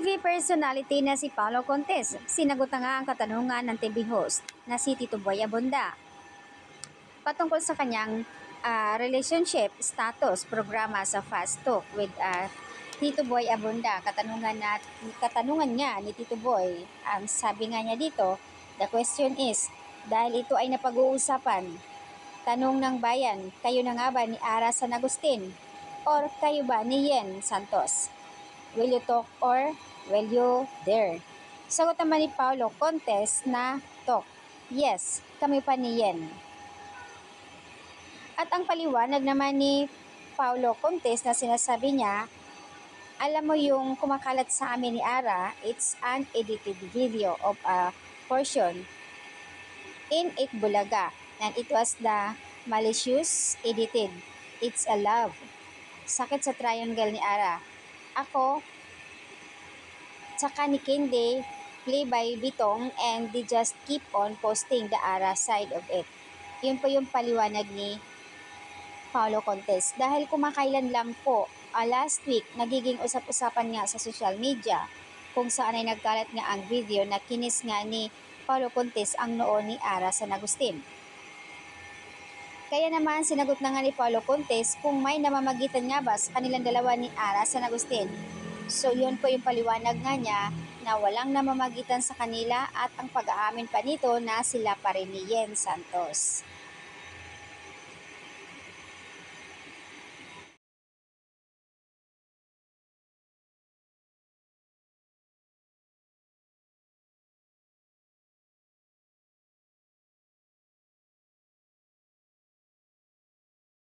TV personality na si Paolo Contes, sinagot na nga ang katanungan ng TV host na si Tito Boy Abunda patungkol sa kanyang relationship status programa sa Fast Talk with Tito Boy Abunda. Katanungan niya ni Tito Boy, ang sabi nga niya dito, the question is, dahil ito ay napag-uusapan, tanong ng bayan, kayo na nga ba ni Ara San Agustin or kayo ba ni Yen Santos? Will you talk or will you dare? Sagot naman ni Paolo Contes na talk. Yes, kami pa ni Yen. At ang paliwanag naman ni Paolo Contes na sinasabi niya, alam mo yung kumakalat sa amin ni Ara, it's an edited video of a portion in Itbulaga and it was the malicious edited. It's a love. Sakit sa triangle ni Ara. Ako, tsaka ni Kende, play by Bitong, and they just keep on posting the Ara side of it. Yun po yung paliwanag ni Paolo Contes. Dahil kumakailan lang po, last week, nagiging usap-usapan nga sa social media kung saan ay nagkalat nga ang video na kinis nga ni Paolo Contes ang noo ni Ara San Agustin. Kaya naman sinagot na nga ni Paolo Contes kung may namamagitan nga ba sa kanilang dalawa ni Ara San Agustin. So yun po yung paliwanag nga niya na walang namamagitan sa kanila at ang pag-aamin pa nito na sila pa rin ni Yen Santos.